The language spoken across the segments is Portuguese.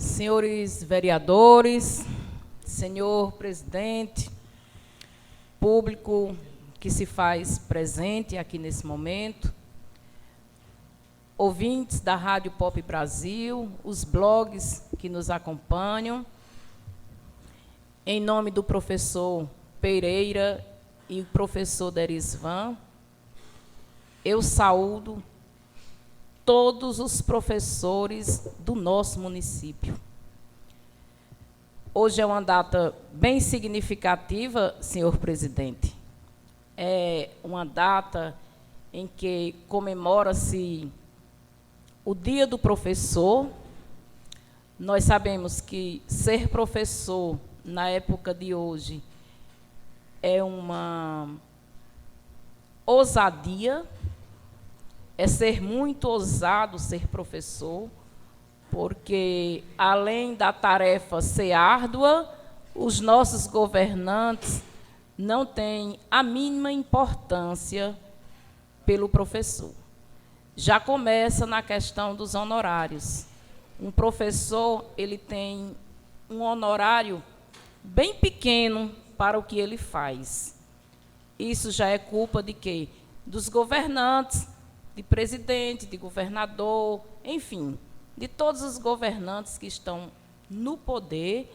Senhores vereadores, senhor presidente, público que se faz presente aqui nesse momento, ouvintes da Rádio Pop Brasil, os blogs que nos acompanham, em nome do professor Pereira e o professor Derisvan, eu saúdo todos os professores do nosso município. Hoje é uma data bem significativa, senhor presidente. É uma data em que comemora-se o Dia do Professor. Nós sabemos que ser professor, na época de hoje, é uma ousadia, é ser muito ousado ser professor, porque, além da tarefa ser árdua, os nossos governantes não têm a mínima importância pelo professor. Já começa na questão dos honorários. Um professor, ele tem um honorário bem pequeno para o que ele faz. Isso já é culpa de quê? Dos governantes, de presidente, de governador, enfim, de todos os governantes que estão no poder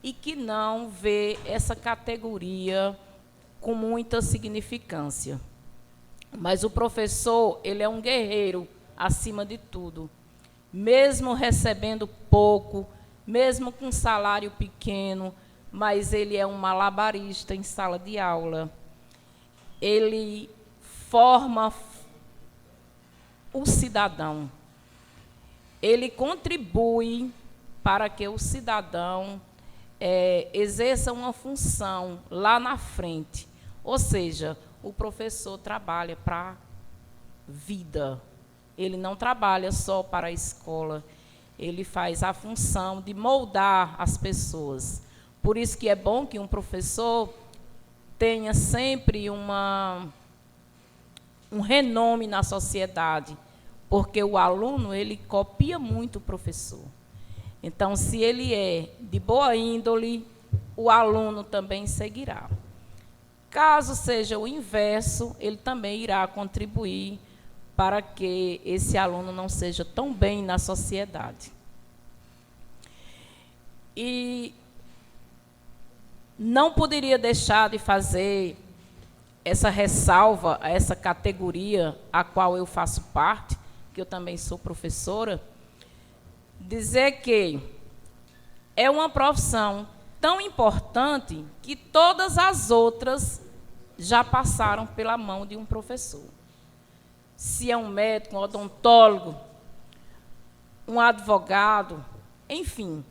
e que não vê essa categoria com muita significância. Mas o professor, ele é um guerreiro acima de tudo. Mesmo recebendo pouco, mesmo com salário pequeno, mas ele é um malabarista em sala de aula. Ele forma o cidadão. Ele contribui para que o cidadão exerça uma função lá na frente. Ou seja, o professor trabalha para a vida. Ele não trabalha só para a escola. Ele faz a função de moldar as pessoas. Por isso que é bom que um professor tenha sempre um renome na sociedade, porque o aluno, ele copia muito o professor. Então, se ele é de boa índole, o aluno também seguirá. Caso seja o inverso, ele também irá contribuir para que esse aluno não seja tão bem na sociedade. E não poderia deixar de fazer essa ressalva a essa categoria a qual eu faço parte, que eu também sou professora, dizer que é uma profissão tão importante que todas as outras já passaram pela mão de um professor. Se é um médico, um odontólogo, um advogado, enfim,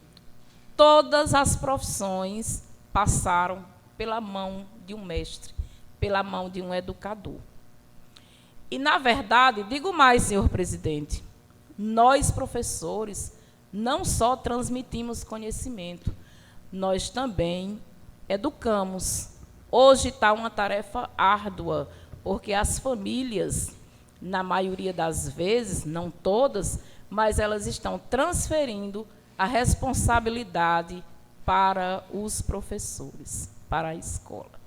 todas as profissões passaram pela mão de um mestre, pela mão de um educador. E, na verdade, digo mais, senhor presidente, nós, professores, não só transmitimos conhecimento, nós também educamos. Hoje está uma tarefa árdua, porque as famílias, na maioria das vezes, não todas, mas elas estão transferindo a responsabilidade para os professores, para a escola.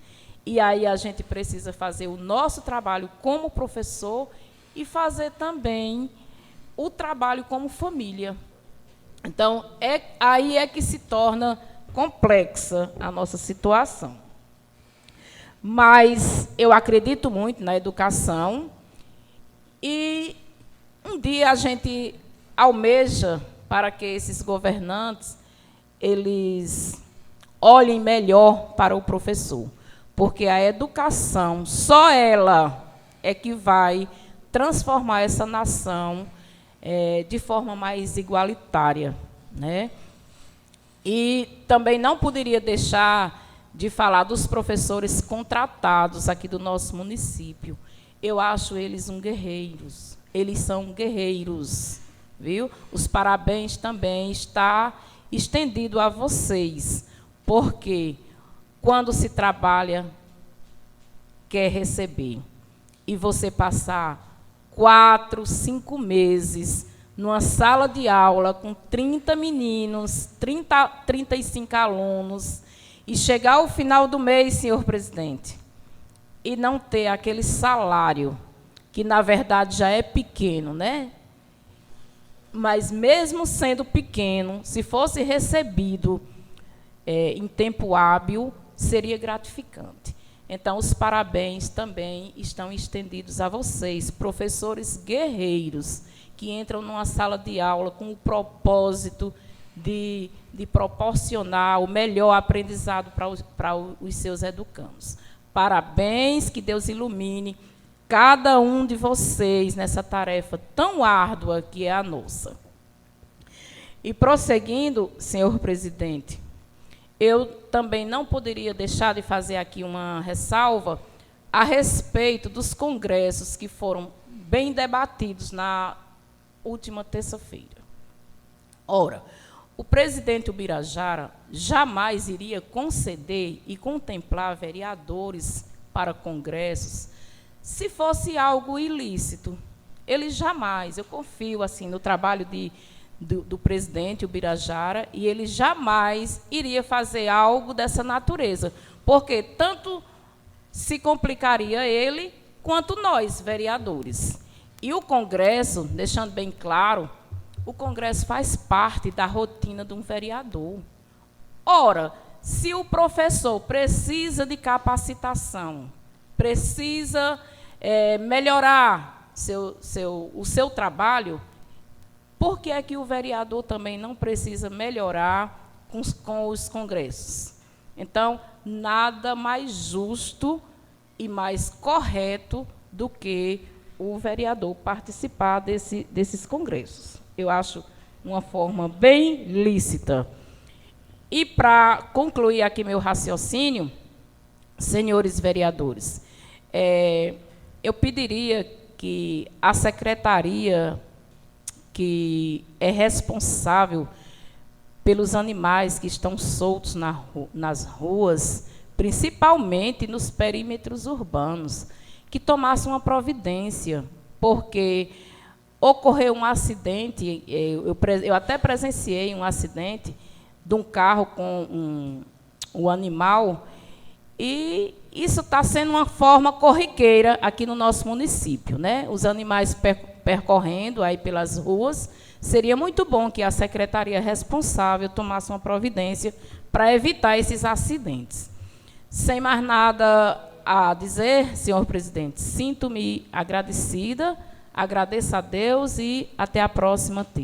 E aí a gente precisa fazer o nosso trabalho como professor e fazer também o trabalho como família. Então, aí é que se torna complexa a nossa situação. Mas eu acredito muito na educação e um dia a gente almeja para que esses governantes eles olhem melhor para o professor. Porque a educação, só ela é que vai transformar essa nação de forma mais igualitária, né? E também não poderia deixar de falar dos professores contratados aqui do nosso município. Eu acho eles guerreiros. Eles são guerreiros, viu? Os parabéns também está estendido a vocês, porque quando se trabalha, quer receber. E você passar 4, 5 meses numa sala de aula com 30 meninos, 35 alunos, e chegar ao final do mês, senhor presidente, e não ter aquele salário, que na verdade já é pequeno, né? Mas mesmo sendo pequeno, se fosse recebido em tempo hábil, seria gratificante. Então, os parabéns também estão estendidos a vocês, professores guerreiros, que entram numa sala de aula com o propósito de proporcionar o melhor aprendizado para os seus educandos. Parabéns, que Deus ilumine cada um de vocês nessa tarefa tão árdua que é a nossa. E prosseguindo, senhor presidente, eu também não poderia deixar de fazer aqui uma ressalva a respeito dos congressos que foram bem debatidos na última terça-feira. Ora, o presidente Ubirajara jamais iria conceder e contemplar vereadores para congressos se fosse algo ilícito. Ele jamais, eu confio assim no trabalho do presidente Ubirajara, e ele jamais iria fazer algo dessa natureza, porque tanto se complicaria ele, quanto nós, vereadores. E o Congresso, deixando bem claro, o Congresso faz parte da rotina de um vereador. Ora, se o professor precisa de capacitação, precisa melhorar o seu trabalho, por que é que o vereador também não precisa melhorar com os congressos? Então, nada mais justo e mais correto do que o vereador participar desses congressos. Eu acho uma forma bem lícita. E, para concluir aqui meu raciocínio, senhores vereadores, eu pediria que a secretaria que é responsável pelos animais que estão soltos nas ruas, principalmente nos perímetros urbanos, que tomasse uma providência, porque ocorreu um acidente, eu até presenciei um acidente de um carro com um animal, e isso está sendo uma forma corriqueira aqui no nosso município, né? Os animais percorrendo aí pelas ruas. Seria muito bom que a secretaria responsável tomasse uma providência para evitar esses acidentes. Sem mais nada a dizer, senhor presidente, sinto-me agradecida, agradeço a Deus e até a próxima terça.